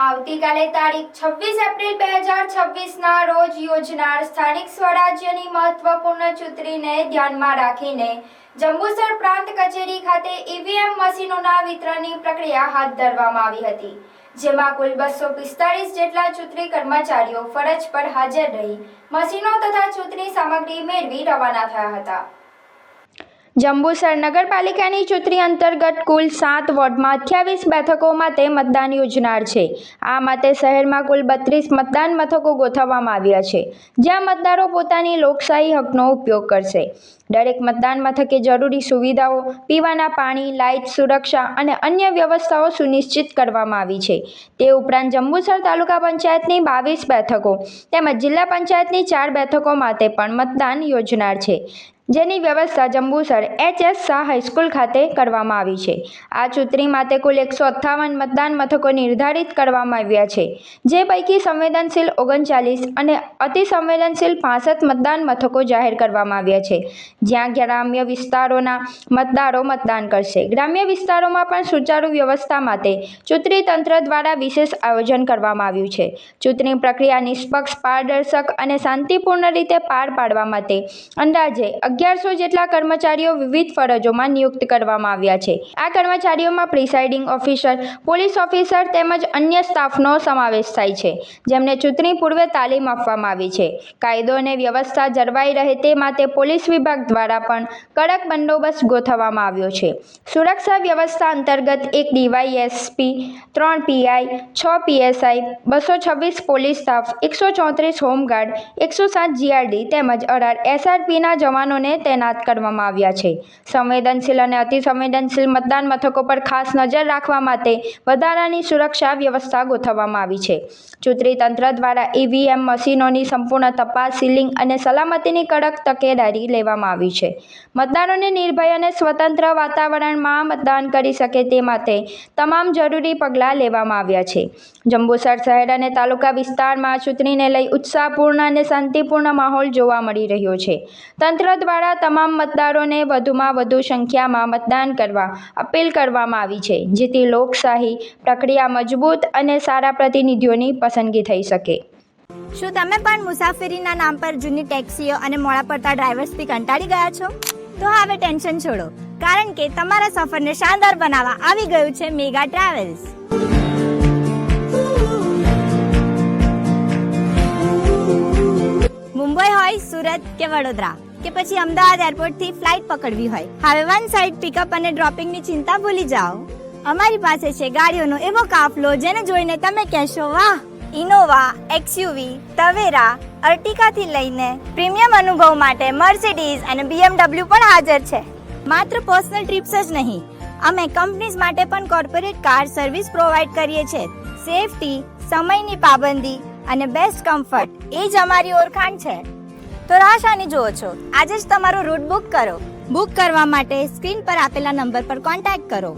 આવતીકાલે તારીખ 26 એપ્રિલ 2026ના રોજ યોજનાર સ્થાનિક સ્વરાજ્યની મહત્વપૂર્ણ ચૂંટણીને ધ્યાનમાં રાખીને જંબુસર પ્રાંત કચેરી ખાતે ઈવીએમ મશીનોના વિતરણની પ્રક્રિયા હાથ ધરવામાં આવી હતી, જેમાં કુલ 245 જેટલા ચૂંટણી કર્મચારીઓ ફરજ પર હાજર રહી મશીનો તથા ચૂંટણી સામગ્રી મેળવી રવાના થયા હતા। જંબુસર નગરપાલિકાની ચૂંટણી અંતર્ગત કુલ 7 વોર્ડમાં 28 બેઠકો માટે મતદાન યોજનાર છે। આ માટે શહેરમાં કુલ 32 મતદાન મથકો ગોઠવવામાં આવ્યા છે, જ્યાં મતદારો પોતાની લોકશાહી હકનો ઉપયોગ કરશે। દરેક મતદાન મથકે જરૂરી સુવિધાઓ, પીવાના પાણી, લાઇટ, સુરક્ષા અને અન્ય વ્યવસ્થાઓ સુનિશ્ચિત કરવામાં આવી છે। તે ઉપરાંત જંબુસર તાલુકા પંચાયતની 22 બેઠકો તેમજ જિલ્લા પંચાયતની 4 બેઠકો માટે પણ મતદાન યોજનાર છે, જેની વ્યવસ્થા જંબુસર HS શાહ હાઈસ્કૂલ ખાતે કરવામાં આવી છે। આ ચૂંટણી માટે કુલ 158 મતદાન મથકો નિર્ધારિત કરવામાં આવ્યા છે, જે પૈકી સંવેદનશીલ 39 અને અતિ સંવેદનશીલ 65 મતદાન મથકો જાહેર કરવામાં આવ્યા છે, જ્યાં ગ્રામ્ય વિસ્તારોના મતદારો મતદાન કરશે। ગ્રામ્ય વિસ્તારોમાં પણ સુચારુ વ્યવસ્થા માટે ચૂંટણી તંત્ર દ્વારા વિશેષ આયોજન કરવામાં આવ્યું છે। ચૂંટણી પ્રક્રિયા નિષ્પક્ષ, પારદર્શક અને શાંતિપૂર્ણ રીતે પાર પાડવા માટે અંદાજે 1100 જેટલા કર્મચારીઓ વિવિધ ફરજોમાં નિયુક્ત કરવામાં આવ્યા છે। આ કર્મચારીઓમાં પ્રિસાઇડિંગ ઓફિસર, પોલીસ ઓફિસર તેમજ અન્ય સ્ટાફનો સમાવેશ થાય છે, જેમને ચૂંટણી પૂર્વે તાલીમ આપવામાં આવી છે। કાયદો અને વ્યવસ્થા જળવાઈ રહે તે માટે પોલીસ વિભાગ દ્વારા પણ કડક બંદોબસ્ત ગોઠવવામાં આવ્યો છે। સુરક્ષા વ્યવસ્થા અંતર્ગત 1 DYSP, 3 PI, 6 PSI, 226 police staff, 134 home guard, 107 GRD તેમજ 18 SRPના જવાનોને તૈનાત કરવામાં આવ્યા છે। સંવેદનશીલ અને અતિ સંવેદનશીલ મતદાન મથકો પર ખાસ નજર રાખવા માટે વધારાની સુરક્ષા વ્યવસ્થા ગોઠવવામાં આવી છે। ચૂંટણી તંત્ર દ્વારા ઈવીએમ મશીનોની સંપૂર્ણ તપાસ, સીલિંગ અને સલામતીની કડક તકેદારી લેવામાં આવી છે। મતદારોને નિર્ભય અને સ્વતંત્ર વાતાવરણમાં મતદાન કરી શકે તે માટે તમામ જરૂરી પગલાં લેવામાં આવ્યા છે। જંબુસર શહેર અને તાલુકા વિસ્તારમાં ચૂંટણીને લઈ ઉત્સાહપૂર્ણ અને શાંતિપૂર્ણ માહોલ જોવા મળી રહ્યો છે। તંત્ર દ્વારા તમામ મતદારોને વધુમાં વધુ સંખ્યામાં મતદાન કરવા અપીલ કરવામાં આવી છે, જેથી લોકશાહી પ્રક્રિયા મજબૂત અને સારા પ્રતિનિધિઓની પસંદગી થઈ શકે। શું તમે પણ મુસાફરીના નામ પર જૂની ટેક્સીઓ અને મોડા પડતા ડ્રાઈવર્સથી કંટાળી ગયા છો? તો હવે ટેન્શન છોડો, કારણ કે તમારા સફરને શાનદાર બનાવવા આવી ગયું છે મેગા ટ્રાવેલ્સ। મુંબઈ હોય, સુરત કે વડોદરા કે પછી અમદાવાદ એરપોર્ટથી ફ્લાઇટ પકડવી હોય, હવે વન સાઇડ પિકઅપ અને ડ્રોપિંગની ચિંતા ભૂલી જાઓ। અમારી પાસે છે ગાડીઓનો એવો કાફલો જેને જોઈને તમે કહેશો વાહ! ઇનોવા, XUV, તવેરા, અર્ટિકાથી લઈને પ્રીમિયમ અનુભવ માટે મર્સિડીઝ અને BMW પણ હાજર છે। માત્ર પર્સનલ ટ્રીપ્સ જ નહીં, અમે કંપનીઝ માટે પણ કોર્પોરેટ કાર સર્વિસ પ્રોવાઈડ કરીએ છીએ। સેફટી, સમયની પાબંદી અને બેસ્ટ કમ્ફર્ટ એ જ અમારી ઓળખાણ છે। તો રાહ શાની જુઓ છો? આજે જ તમારો રૂટ બુક કરો। બુક કરવા માટે સ્ક્રીન પર આપેલા નંબર પર કોન્ટેક્ટ કરો।